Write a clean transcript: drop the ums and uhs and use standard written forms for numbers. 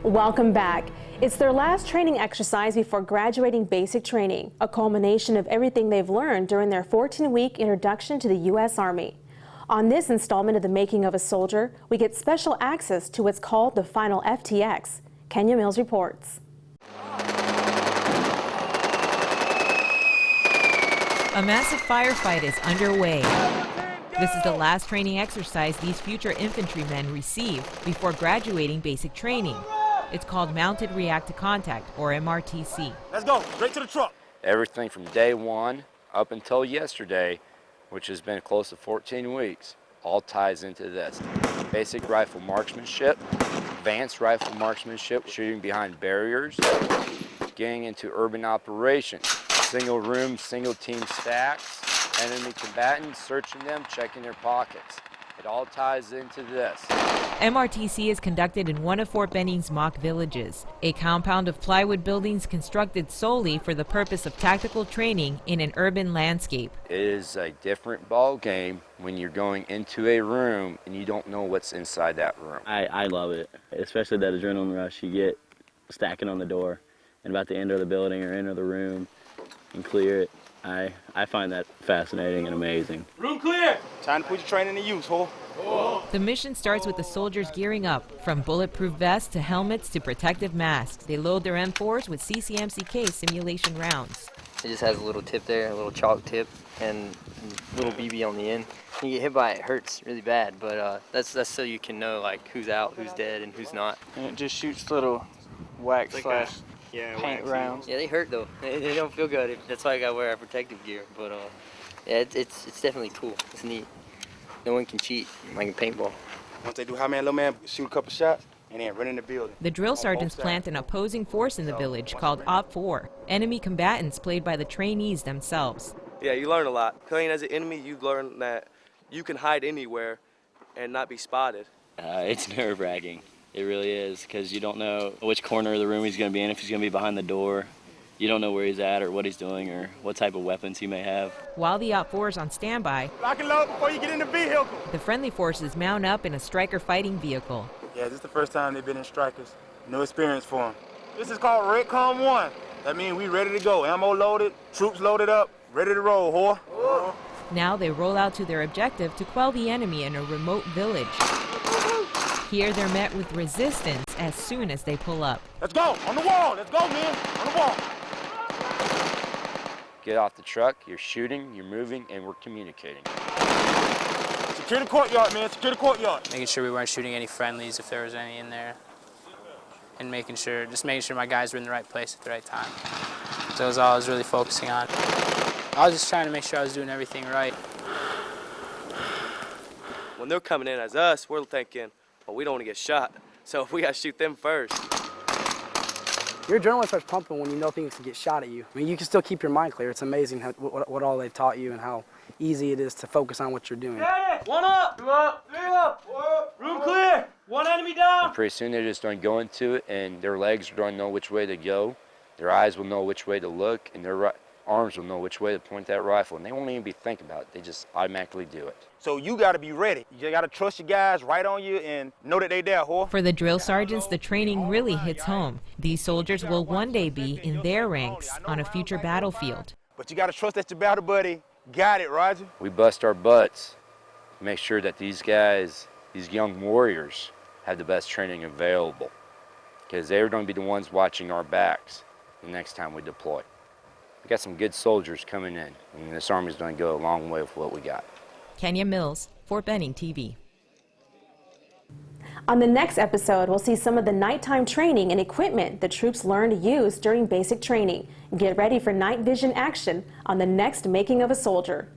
Welcome back. It's their last training exercise before graduating basic training, a culmination of everything they've learned during their 14-week introduction to the U.S. Army. On this installment of The Making of a Soldier, we get special access to what's called the final FTX. Kenia Mills reports. A massive firefight is underway. This is the last training exercise these future infantrymen receive before graduating basic training. It's called Mounted React to Contact, or MRTC. Let's go, straight to the truck. Everything from day one up until yesterday, which has been close to 14 weeks, all ties into this. Basic rifle marksmanship, advanced rifle marksmanship, shooting behind barriers, getting into urban operations, single room, single team stacks, enemy combatants, searching them, checking their pockets. It all ties into this. MRTC is conducted in one of Fort Benning's mock villages, a compound of plywood buildings constructed solely for the purpose of tactical training in an urban landscape. It is a different ball game when you're going into a room and you don't know what's inside that room. I love it, especially that adrenaline rush you get stacking on the door and about to enter the building or enter the room and clear it. I find that fascinating and amazing. Room clear! Time to put your training to use, ho. The mission starts with the soldiers gearing up, from bulletproof vests to helmets to protective masks. They load their M4s with CCMCK simulation rounds. It just has a little tip there, a little chalk tip, and a little BB on the end. When you get hit by it, it hurts really bad, but that's so you can know like who's out, who's dead, and who's not. And it just shoots little wax like paint rounds. Yeah, they hurt though. They don't feel good. That's why I gotta wear our protective gear. But yeah, it's definitely cool. It's neat. No one can cheat like a paintball. Once they do high man, low man, shoot a couple shots, and then run in the building. The drill sergeants plant an opposing force in the village called Op 4, enemy combatants played by the trainees themselves. Yeah, you learn a lot. Playing as an enemy, you learn that you can hide anywhere and not be spotted. It's nerve-wracking. It really is, because you don't know which corner of the room he's going to be in, if he's going to be behind the door. You don't know where he's at or what he's doing or what type of weapons he may have. While the Op 4 is on standby, Lock and load before you get in the vehicle. the friendly forces mount up in a Stryker fighting vehicle. Yeah, this is the first time they've been in Strikers. No experience for them. This is called Redcom 1. That means we ready to go. Ammo loaded, troops loaded up, ready to roll, whore. Now they roll out to their objective to quell the enemy in a remote village. Here they're met with resistance as soon as they pull up. Let's go, on the wall, let's go, man, on the wall. Get off the truck, you're shooting, you're moving, and we're communicating. Secure the courtyard, man, secure the courtyard. Making sure we weren't shooting any friendlies if there was any in there. And just making sure my guys were in the right place at the right time. So that was all I was really focusing on. I was just trying to make sure I was doing everything right. When they're coming in as us, we're thinking, well, we don't want to get shot, so we got to shoot them first. Your adrenaline starts pumping when you know things can get shot at you. I mean, you can still keep your mind clear. It's amazing what all they've taught you and how easy it is to focus on what you're doing. One up, 2 up, 3 up, room clear, one enemy down. And pretty soon they're just going to go into it, and their legs are going to know which way to go. Their eyes will know which way to look, and their arms will know which way to point that rifle. And they won't even be thinking about it. They just automatically do it. So you got to be ready. You got to trust your guys right on you and know that they're there, whore. For the drill sergeants, the training really hits home. These soldiers will one day be in their ranks on a future battlefield. But you got to trust that your battle buddy got it, Roger. We bust our butts to make sure that these guys, these young warriors, have the best training available, because they're going to be the ones watching our backs the next time we deploy. We got some good soldiers coming in, and this Army's going to go a long way with what we got. Kenia Mills, Fort Benning TV. On the next episode, we'll see some of the nighttime training and equipment the troops learn to use during basic training. Get ready for night vision action on the next Making of a Soldier.